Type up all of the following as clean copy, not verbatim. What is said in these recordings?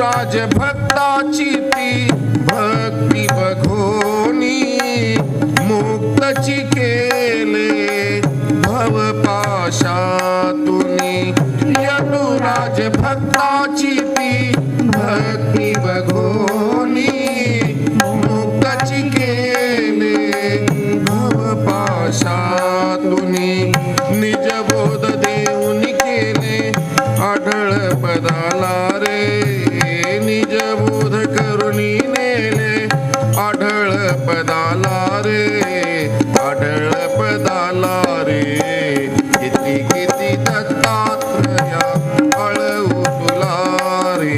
यदुराज भक्ताची ती भक्ती बघोनी मुक्तची केले भवपाशातुनी यदुराज भक्ताची ती भक्ती बघोनी मुक्तची केले भवपाशातुनी निजबोध देऊनी केले आढळ पदाला रे निजबोध करुणी नेले आढळ पदाला रे आढळ पदाला रे किती किती दत्तात्रया आळवू तुला रे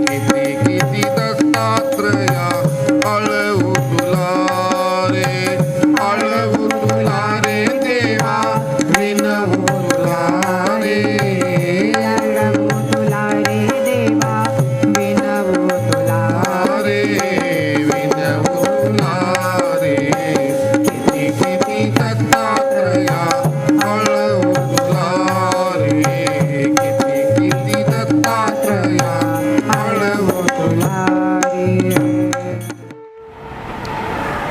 किती किती दत्तात्रया आळवू तुला रे आळवू तुला रे देवा विनवू तुला रे आळवू तुला रे देवा विनवू तुला रे विनवू तुला रे किती किती दत्तात्रया आळवू तुला रे किती किती दत्तात्रया आळवू तुला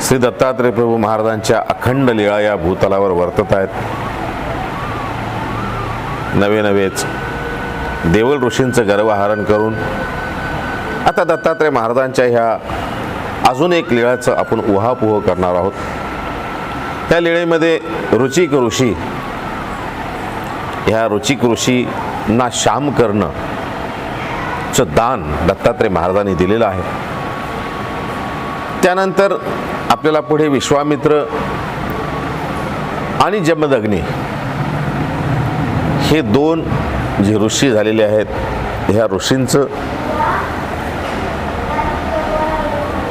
श्री दत्तात्रय प्रभू महाराजांच्या अखंड लीळा या भूतलावर वर्तत आहेत. नवे नवेच देवल ऋषींचं गर्वहरण करून आता दत्तात्रय महाराजांच्या ह्या अजून एक लीळाचं आपण उहापोह करणार आहोत. त्या लीळेमध्ये रुचिक ऋषी ह्या रुचिक ऋषींना शाम करणं चं दान दत्तात्रय महाराजांनी दिलेलं आहे. त्यानंतर आपल्याला पुढे विश्वामित्र आणि जमदग्नी हे दोन जे ऋषी झालेले आहेत ह्या ऋषींचं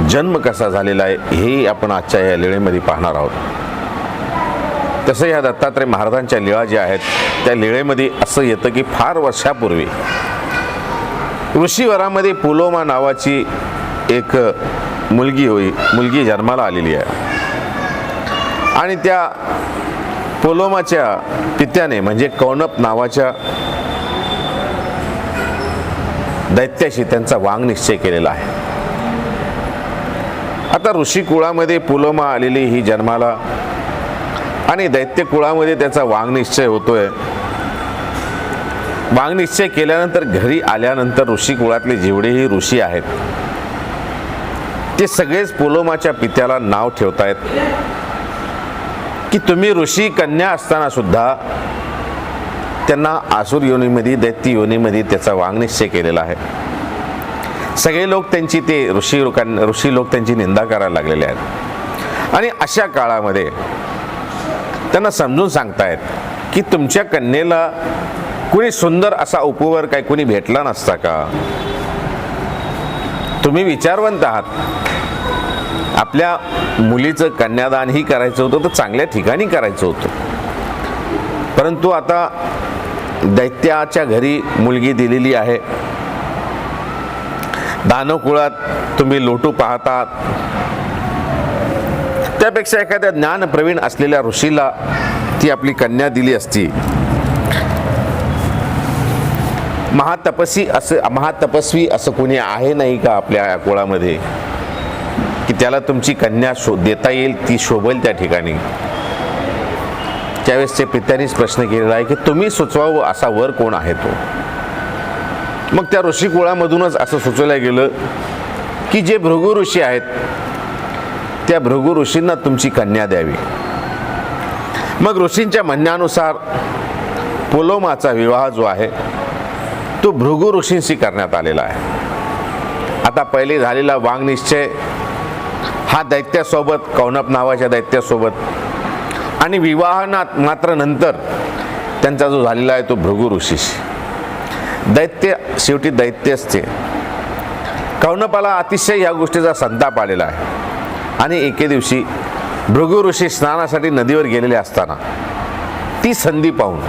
जन्म कसा झालेला आहे हे आपण आजच्या या लीळेमध्ये पाहणार आहोत. तसं ह्या दत्तात्रय महाराजांच्या लीळा ज्या आहेत त्या लीळेमध्ये असं येतं की फार वर्षापूर्वी ऋषीवरामध्ये पुलोमा नावाची एक मुलगी जन्माला आलेली आहे आणि त्या पुलोमाच्या पित्याने म्हणजे कौनप नावाच्या दैत्याशी त्यांचा वांग निश्चय केलेला आहे. आता ऋषी कुळामध्ये पुलोमा आलेली ही जन्माला आणि दैत्य कुळामध्ये त्याचा वांग निश्चय होतोय. वांग निश्चय केल्यानंतर घरी आल्यानंतर ऋषी कुळातले जेवढेही ऋषी आहेत ते सगळेच पुलोमाच्या पित्याला नाव ठेवतायत की तुम्ही ऋषी कन्या असताना सुद्धा त्यांना आसुर योनीमध्ये दैत्य योनीमध्ये त्याचा वांग निश्चय केलेला आहे. सगळे लोक त्यांची ते ऋषी लोक त्यांची निंदा करायला लागलेले आहेत आणि अशा काळामध्ये त्यांना समजून सांगतायत की तुमच्या कन्येला कुणी सुंदर असा उपवर काय कुणी भेटला नसता का? तुम्ही विचारवंत आहात. आपल्या मुलीचं कन्यादानही करायचं होतं तर चांगल्या ठिकाणी करायचं होतं, परंतु आता दैत्याच्या घरी मुलगी दिलेली आहे. दानव कुळात तुम्ही लोटू पाहतात, त्यापेक्षा एखाद्या ज्ञान प्रवीण असलेल्या ऋषीला ती आपली कन्या दिली असती. महातपस्वी असं कोणी आहे नाही का आपल्या कुळामध्ये की त्याला तुमची कन्या देता येईल, ती शोभेल त्या ठिकाणी? त्यावेळेस त्या पित्यानेच प्रश्न केलेला आहे की तुम्ही सुचवावं असा वर कोण आहे तो? मग त्या ऋषी कुळामधूनच असं सुचवलं गेलं की जे भृगु ऋषी आहेत त्या भृगु ऋषींना तुमची कन्या द्यावी. मग ऋषींच्या म्हणण्यानुसार पुलोमाचा विवाह जो आहे तो भृगु ऋषींशी करण्यात आलेला आहे. आता पहिले झालेला वांग निश्चय हा दैत्यासोबत, कौनप नावाच्या दैत्यासोबत, आणि विवाहात मात्र नंतर त्यांचा जो झालेला आहे तो भृगु ऋषीशी. दैत्य शेवटी दैत्य असते. कौनपाला अतिशय या गोष्टीचा संताप आलेला आहे आणि एके दिवशी भृगु ऋषी स्नानासाठी नदीवर गेलेले असताना ती संधी पाहून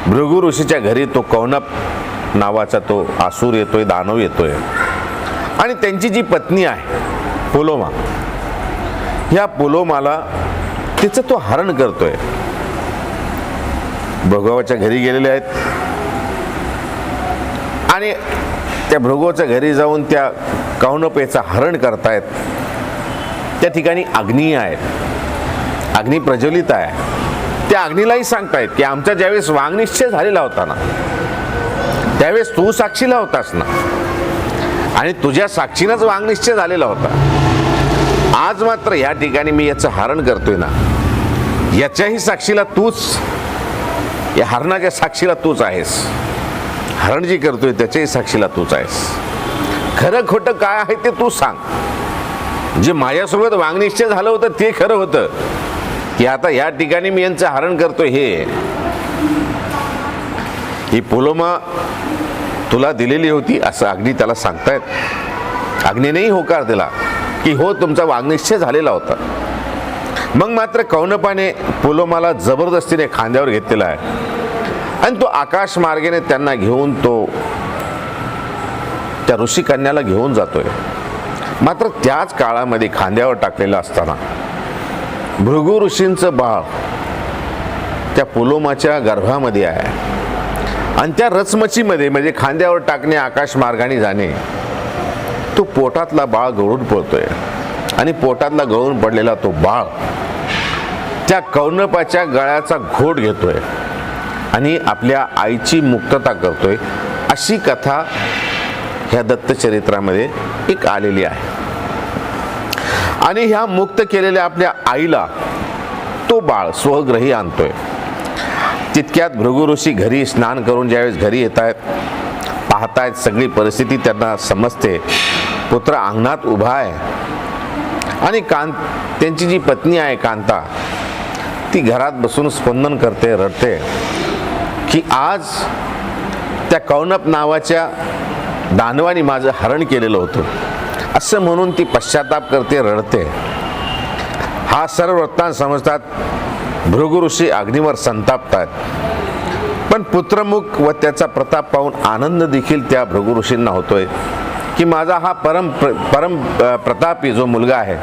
भृगु ऋषीच्या घरी तो कौनप नावाचा तो आसूर येतोय, दानव येतोय आणि त्यांची जी पत्नी आहे पुलोमा, ह्या पुलोमाला तिचं तो हरण करतोय. भृगवाच्या घरी गेलेले आहेत आणि त्या भृगूच्या घरी जाऊन त्या कौनपेचा हरण करतायत. त्या ठिकाणी अग्नी आहे, अग्नी प्रज्वलित आहे. त्या अग्नीलाही सांगतायत की आमचा ज्यावेळेस वांगनिश्चय झालेला होता ना, त्यावेळेस तू साक्षीला होतास ना, आणि तुझ्या साक्षीनंच वांगनिश्चय झालेला होता. आज मात्र या ठिकाणी मी याचं हरण करतोय ना, याच्याही साक्षीला तूच, या हरणाच्या साक्षीला तूच आहेस. हरण जी करतोय त्याच्याही साक्षीला तूच आहेस. खरं खोटं काय आहे ते तू सांग. जे माझ्यासोबत वांगनिश्चय झालं होतं ते खरं होतं की आता या ठिकाणी मी यांचं हरण करतोय? ही पुलोमा तुला दिलेली होती असं अग्नी त्याला सांगतायत. अग्नीनेही होकार दिला की हो, तुमचा वांगनिश्चय झालेला होता. मग मात्र कौनपाने पुलोमाला जबरदस्तीने खांद्यावर घेतलेला आहे आणि तो आकाश मार्गेने त्यांना घेऊन तो त्या ऋषिकन्याला घेऊन जातोय. मात्र त्याच काळामध्ये खांद्यावर टाकलेलं असताना भृगु ऋषींचं बाळ त्या पुलोमाच्या गर्भामध्ये आहे आणि त्या रचमचीमध्ये म्हणजे खांद्यावर टाकणे, आकाश मार्गाने जाणे, तो पोटातला बाळ गळून पडतोय आणि पोटातला गळून पडलेला तो बाळ त्या कौनपाच्या गळ्याचा घोट घेतोय आणि आपल्या आईची मुक्तता करतोय. अशी कथा ह्या दत्तचरित्रामध्ये एक आलेली आहे. आणि ह्या मुक्त केलेल्या आपल्या आईला तो बाळ स्वगृही आणतोय. तितक्यात भृगु ऋषी घरी स्नान करून ज्यावेळेस घरी येत आहेत, पाहतायत सगळी परिस्थिती त्यांना समजते. पुत्र अंगणात उभा आहे आणि त्यांची जी पत्नी आहे कांता, ती घरात बसून स्पंदन करते, रडते की आज त्या कौनप नावाच्या दानवानी माझं हरण केलेलं होतं असं म्हणून ती पश्चाताप करते, रडते. हा सर्व वृत्तांत समजतात. भृगु ऋषी अग्नीवर संतापतात. पण पुत्रमुख व त्याचा प्रताप पाहून आनंद देखील त्या भृगु ऋषींना होतोय की माझा हा परम प्रतापी जो मुलगा आहे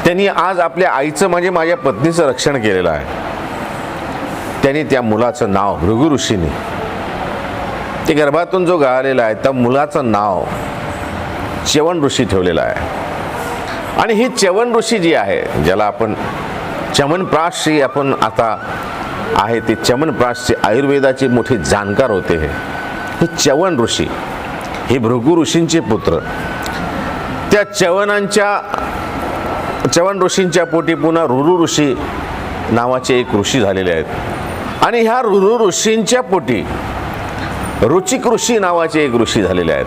त्यांनी आज आपल्या आईचं म्हणजे माझ्या पत्नीचं रक्षण केलेलं आहे. त्यांनी त्या मुलाचं नाव भृगु ऋषीने, ते गर्भातून जो गळालेला आहे त्या मुलाचं नाव च्यवन ऋषी ठेवलेलं आहे. आणि ही च्यवन ऋषी जी आहे, ज्याला आपण च्यवनप्राशची आपण आता आहे, ते च्यवनप्राशचे आयुर्वेदाचे मोठे जाणकार होते. हे च्यवन ऋषी हे भृगु ऋषींचे पुत्र. त्या च्यवन ऋषींच्या पोटी पुन्हा रुरु ऋषी नावाचे एक ऋषी झालेले आहेत आणि ह्या रुरु ऋषींच्या पोटी रुचिक ऋषी नावाचे एक ऋषी झालेले आहेत.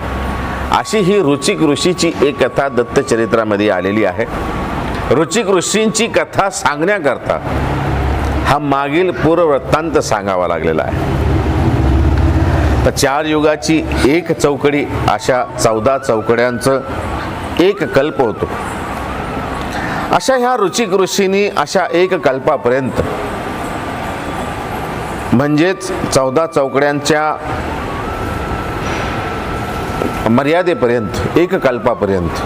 अशी ही रुचिक ऋषीची एक कथा दत्तचरित्रामध्ये आलेली आहे. रुचिक ऋषींची कथा सांगण्याकरता हा मागील पूर्ववृत्तांत सांगावा लागलेला आहे. तर 4 युगाची एक चौकडी अशा 14 चौकड्यांचं एक कल्प होतो. अशा ह्या रुचिक ऋषींनी अशा एक कल्पापर्यंत म्हणजेच 14 चौकड्यांच्या मर्यादेपर्यंत, एक कल्पापर्यंत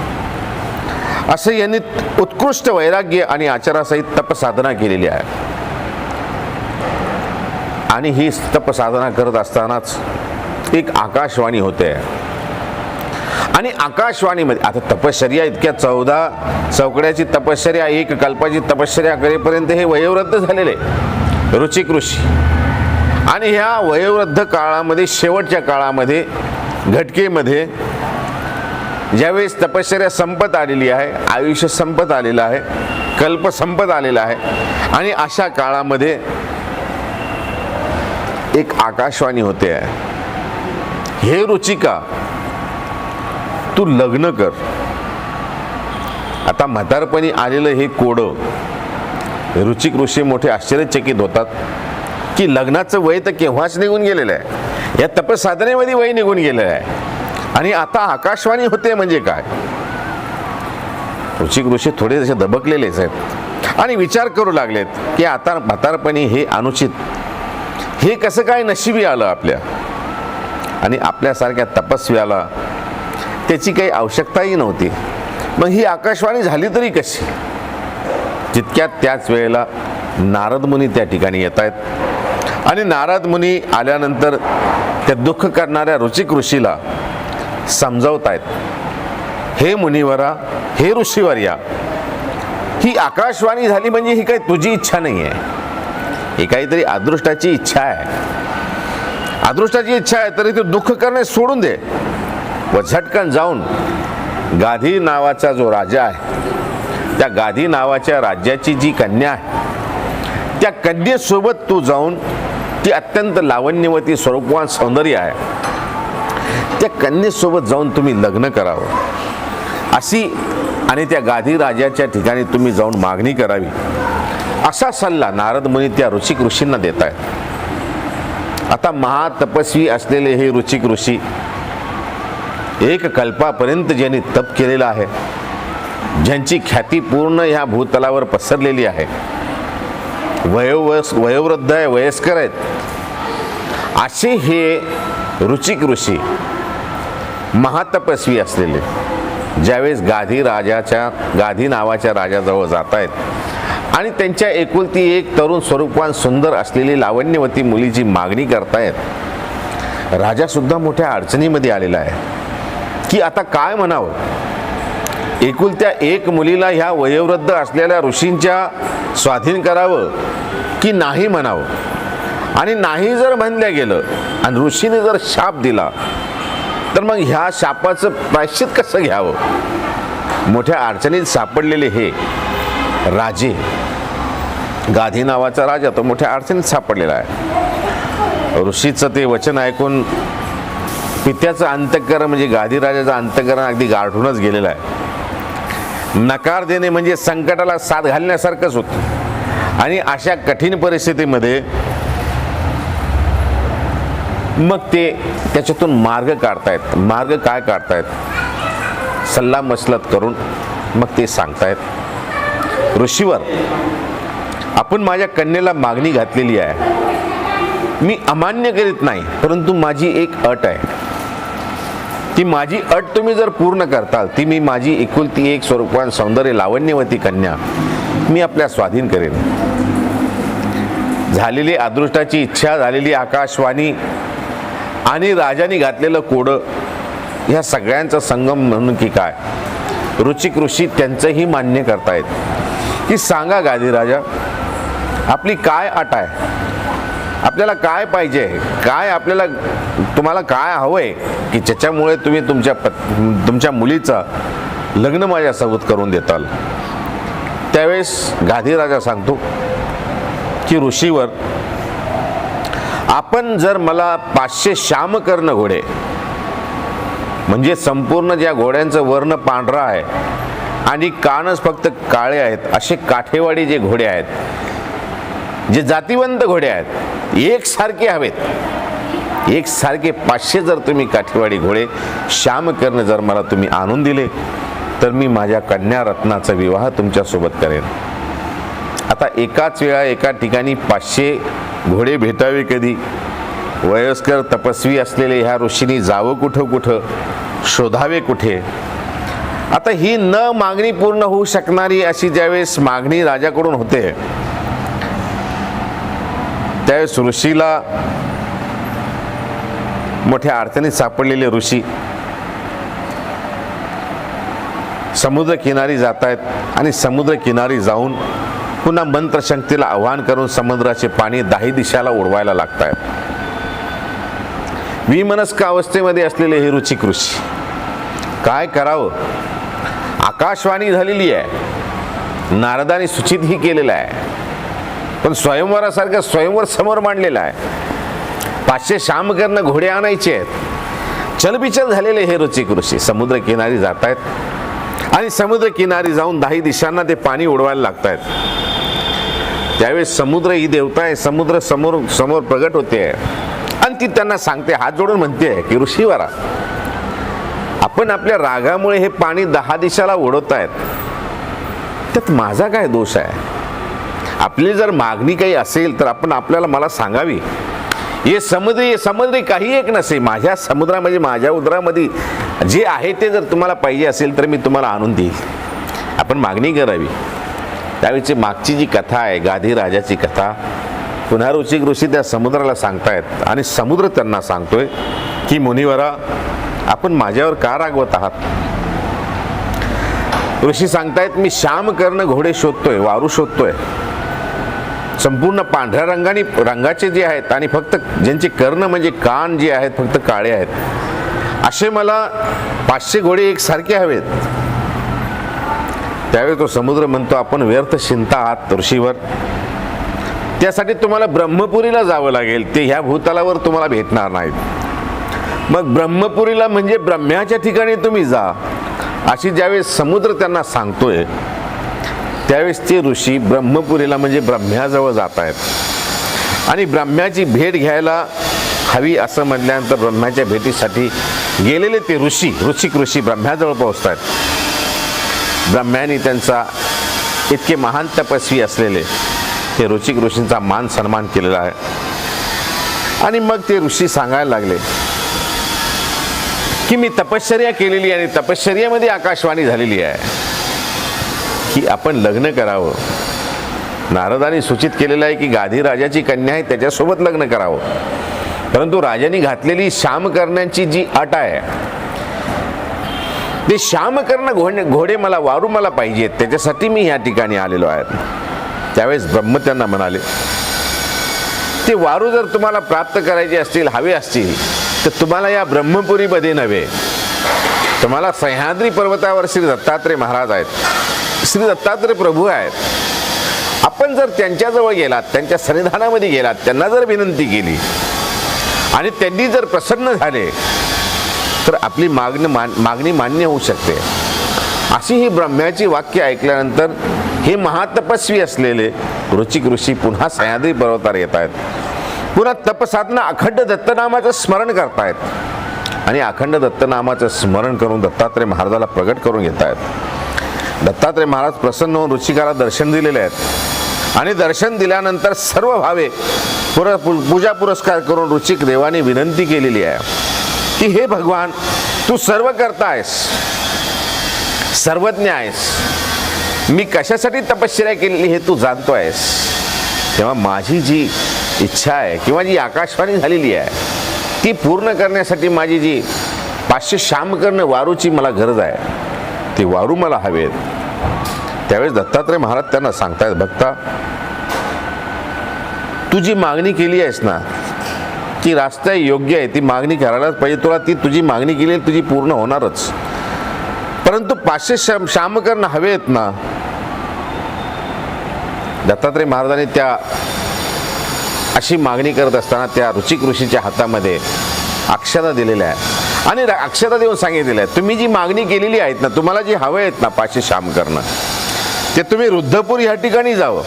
असं यांनी उत्कृष्ट वैराग्य आणि आचारासहित तपसाधना केलेली आहे. आणि ही तपसाधना करत असतानाच एक आकाशवाणी होते आणि आकाशवाणीमध्ये आता तपश्चर्या, इतक्या 14 चौकड्याची तपश्चर्या, एक कल्पाची तपश्चर्या करेपर्यंत हे वयोवृद्ध झालेले रुचिक ऋषी. आणि ह्या वयोवृद्ध काळामध्ये, शेवटच्या काळामध्ये, घटकेमध्ये ज्यावेळेस तपश्चर्या संपत आलेली आहे, आयुष्य संपत आलेलं आहे, कल्प संपत आलेला आहे आणि अशा काळामध्ये एक आकाशवाणी होते, हे रुचिका तू लग्न कर. आता म्हातारपणी आलेलं हे कोडं रुचिक ऋषी मोठे आश्चर्यचकित होतात की लग्नाचं वय तर केव्हाच निघून गेलेलं आहे, या तपसाधनेमध्ये वय निघून गेलेलं आहे आणि आता आकाशवाणी होते म्हणजे काय. रुचिक ऋषी थोडे जसे दबकलेलेच आहेत आणि विचार करू लागलेत की आता म्हातारपणी हे अनुचित, हे कसं काय नशिबी आलं आपल्या, आणि आपल्यासारख्या तपस्व्याला त्याची काही आवश्यकताही नव्हती. मग ही आकाशवाणी झाली तरी कशी. तितक्यात त्याच वेळेला नारद मुनी त्या ठिकाणी येत आहेत आणि नारद मुनी आल्यानंतर त्या दुःख करणाऱ्या रुचिक ऋषीला समजावतायत, हे मुनिवरा, हे ऋषीवर्या, ही आकाशवाणी झाली म्हणजे ही काही तुझी इच्छा नाही आहे, ही काहीतरी अदृष्टाची इच्छा आहे. अदृष्टाची इच्छा आहे तरी ते दुःख करणे सोडून दे व झटकन जाऊन गाधी नावाचा जो राजा आहे, त्या गाधी नावाच्या राज्याची जी कन्या आहे, त्या कन्येसोबत तू जाऊन, ती अत्यंत लावण्यवती स्वरूपवान सौंदर्य आहे, त्या कन्येसोबत जाऊन तुम्ही लग्न करावं अशी आणि त्या गाधी राजाच्या ठिकाणी तुम्ही जाऊन मागणी करावी असा सल्ला नारद मुनी त्या ऋषिक ऋषींना देत आहेत. आता महातपस्वी असलेले हे ऋषिक ऋषी एक कल्पापर्यंत ज्यांनी तप केलेलं आहे, ज्यांची ख्याती पूर्ण ह्या भूतलावर पसरलेली आहे, वयोवृद्ध आहे, वयस्कर आहेत, असे हे ऋषिक ऋषी महातपस्वी असलेले ज्यावेळेस गाधी नावाच्या राजाजवळ जात आहेत आणि त्यांच्या एकुलती एक तरुण स्वरूपवान सुंदर असलेली लावण्यवती मुलीची मागणी करतायत, राजा सुद्धा मोठ्या अडचणीमध्ये आलेला आहे की आता काय म्हणावं. एकुलत्या एक मुलीला ह्या वयोवृद्ध असलेल्या ऋषींच्या स्वाधीन करावं की नाही म्हणावं, आणि नाही जर म्हणलं गेलं आणि ऋषीने जर शाप दिला तर मग ह्या शापाचं प्रायश्चित कसं घ्यावं. मोठ्या अडचणीत सापडलेले हे राजे, गाधी नावाचा राजा तो मोठ्या अडचणीत सापडलेला आहे. ऋषीचं ते वचन ऐकून पित्याचं अंतःकरण म्हणजे गाधी राजाचं अंतःकरण अगदी गारठूनच गेलेलं आहे. नकार देणे म्हणजे संकटाला साथ घालण्यासारखंच होतं. आणि अशा कठीण परिस्थितीमध्ये मग ते त्याच्यातून मार्ग काढतायत. मार्ग काय काढतायत? सल्ला मसलत करून मग ते सांगतायत, ऋषीवर, आपण माझ्या कन्येला मागणी घातलेली आहे, मी अमान्य करीत नाही, परंतु माझी एक अट आहे. ती माझी अट तुम्ही जर पूर्ण करताल, ती मी माझी एकुलती एक स्वरूपवान सौंदर्य लावण्यवती कन्या मी आपल्या स्वाधीन करेन. झालेली अदृष्टाची इच्छा, झालेली आकाशवाणी आणि राजाने घातलेलं कोडं, ह्या सगळ्यांचा संगम म्हणून की काय, ऋषिक ऋषी त्यांचंही मान्य करतायत की सांगा गाधी राजा, आपली काय अट आहे, आपल्याला काय पाहिजे, काय आपल्याला, तुम्हाला काय हवंय की ज्याच्यामुळे तुम्ही तुमच्या मुलीचं लग्न माझ्यासोबत करून देताल. त्यावेळेस गाधी राजा सांगतो की ऋषीवर, आपण जर मला 500 श्यामकर्ण घोडे, म्हणजे संपूर्ण ज्या घोड्यांचं वर्ण पांढरा आहे आणि कानच फक्त काळे आहेत, असे काठेवाडी जे घोडे आहेत, जे जातिवंत घोडे आहेत, एकसारखे हवेत, एकसारखे 500 जर तुम्ही काठेवाडी घोडे श्यामकर्ण जर मला तुम्ही आणून दिले तर मी माझ्या कन्या रत्नाचा विवाह तुमच्यासोबत करेन. आता एकाच वेळा एका ठिकाणी 500 घोडे भेटावे कधी? वयस्कर तपस्वी असलेले ह्या ऋषींनी जावं कुठं, शोधावे कुठे? आता ही न मागणी पूर्ण होऊ शकणारी अशी ज्यावेळेस मागणी राजाकडून होते, त्यावेळेस ऋषीला, मोठ्या अडचणीत सापडलेले ऋषी समुद्र किनारी जात आहेत आणि समुद्र किनारी जाऊन पुन्हा मंत्रशक्तीला आव्हान करून समुद्राचे पाणी 10 दिशाला उडवायला लागत आहेत. विमनस्क अवस्थेमध्ये असलेले हे ऋषिक ऋषी काय करावं? आकाशवाणी झालेली आहे, नारदाने सूचितही केलेलं आहे, पण स्वयंवरासारखं स्वयंवर समोर मांडलेलं आहे. 500 श्यामकर्ण घोडे आणायचे आहेत. चलबिचल झालेले हे ऋषिक ऋषी समुद्र किनारी जात आहेत आणि समुद्र किनारी जाऊन 10 दिशांना ते पाणी उडवायला लागत आहेत. त्यावेळेस समुद्र ही देवता आहे, समुद्र समोर प्रगट होते आणि ती त्यांना सांगते, हात जोडून म्हणते की ऋषीवरा, आपण आपल्या रागामुळे हे पाणी 10 दिशाला उडवतायत, त्यात माझा काय दोष आहे? आपली जर मागणी काही असेल तर आपण आपल्याला मला सांगावी. हे समुद्री काही एक नसे, माझ्या समुद्रामध्ये, माझ्या उदरामध्ये जे आहे ते जर तुम्हाला पाहिजे असेल तर मी तुम्हाला आणून देईल. आपण मागणी करावी. त्यावेळीची मागची जी कथा आहे, गाधी राजाची कथा, पुन्हा ऋषिक ऋषी त्या समुद्राला सांगतायत आणि समुद्र त्यांना सांगतोय की मुनिवरा, आपण माझ्यावर का रागवत आहात? ऋषी सांगतायत, मी श्याम कर्ण घोडे शोधतोय, वारू शोधतोय, संपूर्ण पांढऱ्या रंगाचे जे आहेत आणि फक्त ज्यांचे कर्ण म्हणजे कान जे आहेत फक्त काळे आहेत, असे मला 500 घोडे एकसारखे हवेत. त्यावेळी तो समुद्र म्हणतो, आपण व्यर्थ चिंता आहात ऋषीवर. त्यासाठी तुम्हाला ब्रह्मपुरीला जावं लागेल, ते ह्या भूतलावर तुम्हाला भेटणार नाहीत. मग ब्रह्मपुरीला म्हणजे ब्रह्म्याच्या ठिकाणी तुम्ही जा, अशी ज्यावेळेस समुद्र त्यांना सांगतोय त्यावेळेस ते ऋषी ब्रह्मपुरीला म्हणजे ब्रह्म्याजवळ जात आहेत. आणि ब्रह्म्याची भेट घ्यायला हवी असं म्हटल्यानंतर ब्रह्म्याच्या भेटीसाठी गेलेले ते ऋषिक ऋषी ब्रह्म्याजवळ पोहोचत आहेत. ब्रह्म्याने त्यांचा इतके महान तपस्वी असलेले ते ऋषींचा मान सन्मान केलेला आहे. आणि मग ते ऋषी सांगायला लागले की मी तपश्चर्या केलेली आणि तपश्चर्यामध्ये आकाशवाणी झालेली आहे की आपण लग्न करावं. नारदांनी सूचित केलेलं आहे की गाधी राजाची कन्या आहे त्याच्यासोबत लग्न करावं. परंतु राजाने घातलेली श्याम करण्याची जी अट आहे, ते श्याम कर्ण घोडे मला वारू मला पाहिजेत, त्याच्यासाठी मी या ठिकाणी आलेलो आहे. त्यावेळेस ब्रह्म त्यांना म्हणाले, ते वारू जर तुम्हाला प्राप्त करायचे असतील, हवे असतील, तर तुम्हाला या ब्रह्मपुरीमध्ये नव्हे, तुम्हाला सह्याद्री पर्वतावर श्री दत्तात्रय महाराज आहेत, श्री दत्तात्रय प्रभू आहेत. आपण जर त्यांच्याजवळ गेलात, त्यांच्या सन्निधानामध्ये गेलात, त्यांना जर विनंती केली आणि त्यांनी जर प्रसन्न झाले तर आपली मागणी मान्य होऊ शकते. अशी ही ब्रह्म्याची वाक्य ऐकल्यानंतर हे महातपस्वी असलेले ऋषी पुन्हा सह्याद्री पर्वतावर येत आहेत. पुन्हा तपसाधना अखंड दत्तनामाचं स्मरण करतायत आणि अखंड दत्तनामाचं स्मरण करून दत्तात्रय महाराजाला प्रगट करून घेत आहेत. दत्तात्रय महाराज प्रसन्न होऊन ऋषिकाला दर्शन दिलेले आहेत आणि दर्शन दिल्यानंतर सर्व भावे पूजा पुरस्कार करून ऋषिक देवाने विनंती केलेली आहे की हे भगवान, तू सर्व करता आहेस, सर्वज्ञ आहेस, मी कशासाठी तपश्चर्या केलेली हे तू जाणतो आहेस. तेव्हा माझी जी इच्छा आहे किंवा जी आकाशवाणी झालेली आहे ती पूर्ण करण्यासाठी माझी जी 500 श्यामकर्ण वारूची मला गरज आहे, ती वारू मला हवेत. त्यावेळेस दत्तात्रय महाराज त्यांना सांगतायत, भक्ता, तू जी मागणी केली आहेस ना, ती रास्ता योग्य आहे, ती मागणी करायलाच पाहिजे तुला. ती तुझी मागणी केली तुझी पूर्ण होणारच. परंतु 500 श्यामकर्ण हवेत ना. दत्तात्रय महाराजांनी त्या अशी मागणी करत असताना त्या ऋषीच्या हातामध्ये अक्षता दिलेल्या आहे आणि अक्षता देऊन सांगितलेल्या आहे, तुम्ही जी मागणी केलेली आहेत ना, तुम्हाला जी हवे आहेत ना 500 श्यामकर्ण, ते तुम्ही रुद्धपूर या ठिकाणी जावं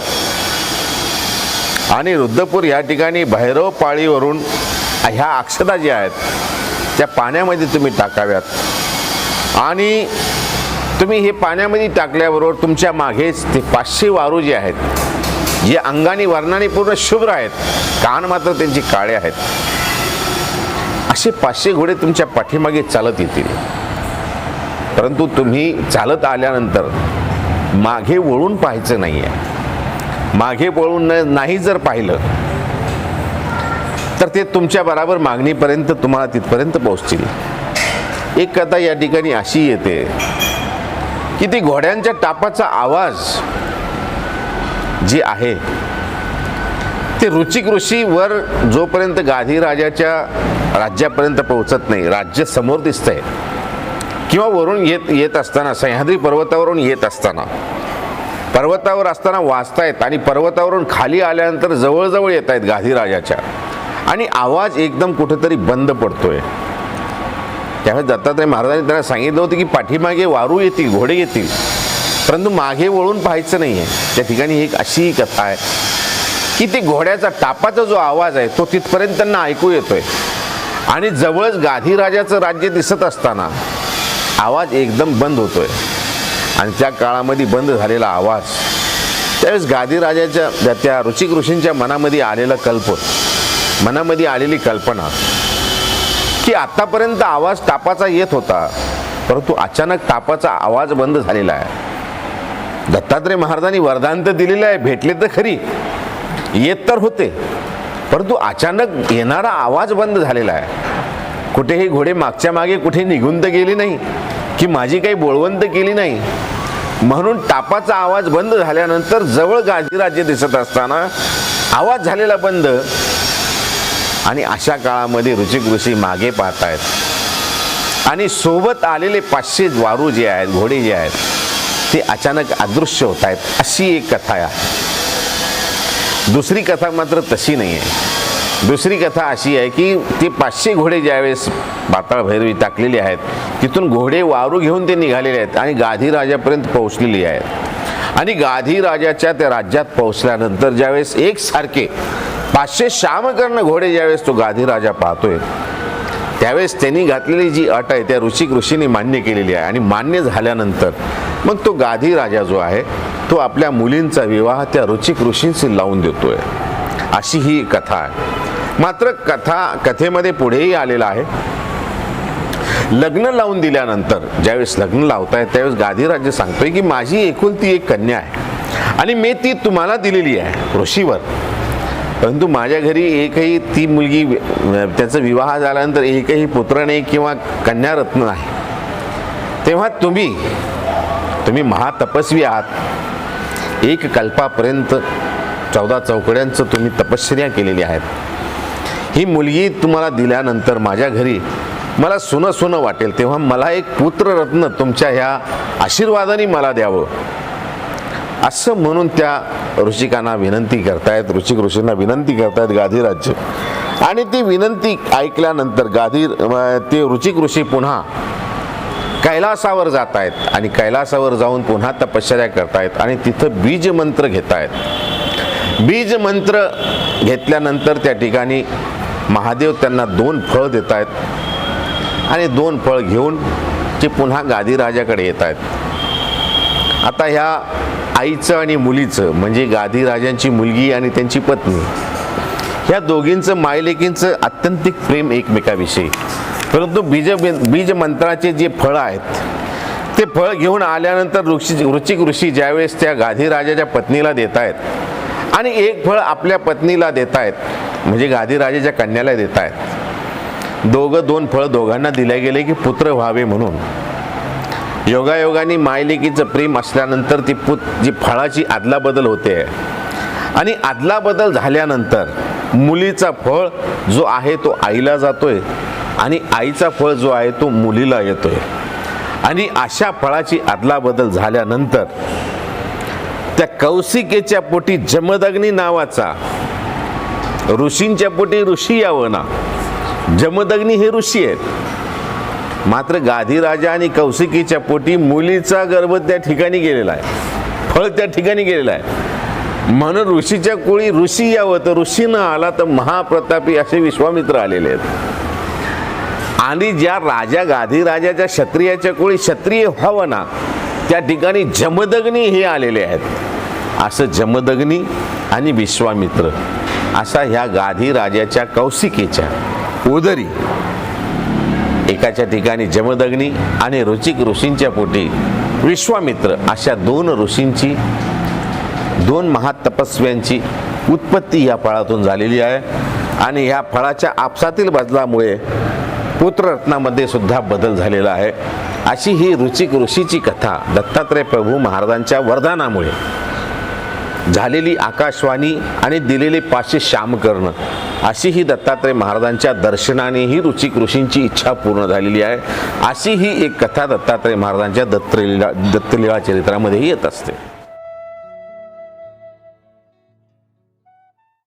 आणि रुद्धपूर या ठिकाणी भैरव पाळीवरून ह्या अक्षता ज्या आहेत त्या पाण्यामध्ये तुम्ही टाकाव्यात आणि तुम्ही हे पाण्यामध्ये टाकल्याबरोबर तुमच्या मागेच ते 500 वारू जे आहेत, जे अंगाने वर्णाने पूर्ण शुभ्र आहेत, कान मात्र त्यांचे काळे आहेत, असे 500 घोडे तुमच्या पाठीमागे चालत येतील. परंतु तुम्ही चालत आल्यानंतर मागे वळून पाहायचं नाही आहे. मागे वळून नाही जर पाहिलं तर ते तुमच्या बरोबर मागणीपर्यंत तुम्हाला तिथपर्यंत पोहोचतील. एक कथा या ठिकाणी अशी येते की ती घोड्यांच्या टापाचा आवाज जे आहे ते ऋषी वर जोपर्यंत गाधी राजाच्या राज्यापर्यंत पोहोचत नाही, राज्य समोर दिसतंय किंवा वरून येत असताना, सह्याद्री पर्वतावरून येत असताना, पर्वतावर असताना वाचतायत आणि पर्वतावरून खाली आल्यानंतर जवळजवळ येत आहेत गाधी राजाच्या आणि आवाज एकदम कुठेतरी बंद पडतोय. त्यावेळेस दत्तात्रय महाराजांनी त्यांना सांगितलं होतं की पाठीमागे वारू येतील, घोडे येतील, परंतु मागे वळून पाहायचं नाही आहे. त्या ठिकाणी एक अशी कथा आहे की ती घोड्याचा टापाचा जो आवाज आहे तो तिथपर्यंत त्यांना ऐकू येतोय आणि जवळच गाधी राजाचं राज्य दिसत असताना आवाज एकदम बंद होतोय. आणि त्या काळामध्ये बंद झालेला आवाज, त्यावेळेस गाधी राजाच्या त्या ऋषींच्या मनामध्ये आलेली कल्पना की आतापर्यंत आवाज टापाचा येत होता, परंतु अचानक टापाचा आवाज बंद झालेला आहे. दत्तात्रय महाराजांनी वरदान तर दिलेलं आहे, भेटले तर खरी, येत तर होते, परंतु अचानक येणारा आवाज बंद झालेला आहे. कुठेही घोडे मागच्या मागे कुठे निघून तर गेली नाही, की माझी काही बोळवंत केली नाही. म्हणून टापाचा आवाज बंद झाल्यानंतर जवळ गाधीराजे दिसत असताना आवाज झालेला बंद. आणि अशा काळामध्ये ऋचिक ऋषी मागे पाहतायत आणि सोबत आलेले 500 वारू जे आहेत, घोडे जे आहेत, ते अचानक अदृश्य होत आहेत. अशी एक कथा आहे. दुसरी कथा मात्र तशी नाही आहे. दुसरी कथा अशी आहे की ते 500 घोडे ज्यावेळेस पाताळ भैरवी टाकलेली आहेत, तिथून घोडे वारू घेऊन ते निघालेले आहेत आणि गाधी राजापर्यंत पोहोचलेली आहेत. आणि गाधी राजाच्या त्या राज्यात पोहोचल्यानंतर ज्यावेळेस एकसारखे 500 श्यामकर्ण घोडे ज्यावेळेस तो गाधी राजा पाहतोय, त्यावेळेस त्यांनी घातलेली जी अट आहे त्या ऋषिक ऋषींनी मान्य केलेली आहे. आणि मान्य झाल्यानंतर मग तो गाधी राजा जो आहे तो आपल्या मुलींचा विवाह त्या ऋचिक ऋषींशी लावून देतोय. अशी ही कथा आहे. मात्र कथेमध्ये पुढेही आलेला आहे, लग्न लावून दिल्यानंतर ज्यावेळेस लग्न लावताय त्यावेळेस गाधी राजा सांगतोय की माझी एकुलती एक कन्या आहे आणि मी ती तुम्हाला दिलेली आहे ऋषीवर, परंतु माझ्या घरी एकही ती मुलगी, त्याचा विवाह झाल्यानंतर एकही पुत्र नाही किंवा कन्यारत्न नाही. तेव्हा तुम्ही महातपस्वी आहात. 1 कल्पापर्यंत 14 चौकड्यांचं तुम्ही तपश्चर्या केलेली आहेत. ही मुलगी तुम्हाला दिल्यानंतर माझ्या घरी मला सुनं वाटेल, तेव्हा मला एक पुत्ररत्न तुमच्या ह्या आशीर्वादाने मला द्यावं, असं म्हणून त्या ऋषिकांना विनंती करतायत, ऋषिक ऋषींना विनंती करतायत गाधीराज. आणि ती विनंती ऐकल्यानंतर ते ऋषिक ऋषी पुन्हा कैलासावर जात आहेत आणि कैलासावर जाऊन पुन्हा तपश्चर्या करतायत आणि तिथं बीज मंत्र घेतायत. बीज मंत्र घेतल्यानंतर त्या ठिकाणी महादेव त्यांना 2 फळ देत आहेत आणि 2 फळ घेऊन ते पुन्हा गाधीराजाकडे येत आहेत. आता ह्या आईचं आणि मुलीचं म्हणजे गाधीराजांची मुलगी आणि त्यांची पत्नी, ह्या दोघींचं मायलेकींचं आत्यंतिक प्रेम एकमेकाविषयी. परंतु बीज मंत्राचे जे फळ आहेत ते फळ घेऊन आल्यानंतर ऋचिक ऋषी ज्यावेळेस त्या गाधीराजाच्या पत्नीला देत आहेत आणि एक फळ आपल्या पत्नीला देत आहेत, म्हणजे गाधीराजाच्या कन्याला देत आहेत. 2 फळ दोघांना दिले गेले की पुत्र व्हावे म्हणून. योगायोगाने मायलेकीचं प्रेम असल्यानंतर जी फळाची आदलाबदल होते आणि आदलाबदल झाल्यानंतर मुलीचा फळ जो आहे तो आईला जातोय आणि आईचा फळ जो आहे तो मुलीला येतोय. आणि अशा फळाची आदलाबदल झाल्यानंतर त्या कौशिकेच्या पोटी जमदग्नी नावाचा, ऋषींच्या पोटी ऋषी यावं ना, जमदग्नी हे ऋषी आहेत. मात्र गाधीराजा आणि कौशिकीच्या पोटी मुलीचा गर्भ त्या ठिकाणी गेलेला आहे, फळ त्या ठिकाणी गेलेलं आहे. म्हणून ऋषीच्या कोळी ऋषी यावं, तर ऋषी न आला तर महाप्रतापी असे विश्वामित्र आलेले आहेत. आणि ज्या राजा गाधीराजाच्या क्षत्रियाच्या कोळी क्षत्रिय व्हावं ना, त्या ठिकाणी जमदग्नी हे आलेले आहेत. असं जमदग्नी आणि विश्वामित्र असा ह्या गाधीराजाच्या कौशिकेच्या उदरी एकाच्या ठिकाणी जमदग्नी आणि ऋचिक ऋषींच्या पोटी विश्वामित्र अशा 2 ऋषींची, 2 महातपस्व्यांची उत्पत्ती या फळातून झालेली आहे. आणि ह्या फळाच्या आपसातील बदलामुळे पुत्ररत्नामध्ये सुद्धा बदल झालेला आहे. अशी ही ऋचिक ऋषीची कथा दत्तात्रय प्रभू महाराजांच्या वरदानामुळे झालेली आकाशवाणी आणि दिलेले 500 श्यामकर्ण, अशी ही दत्तात्रय महाराजांच्या दर्शनाने ही ऋचिक ऋषींची इच्छा पूर्ण झालेली आहे. अशी ही एक कथा दत्तात्रय महाराजांच्या दत्तलीळा चरित्रामध्येही येत असते.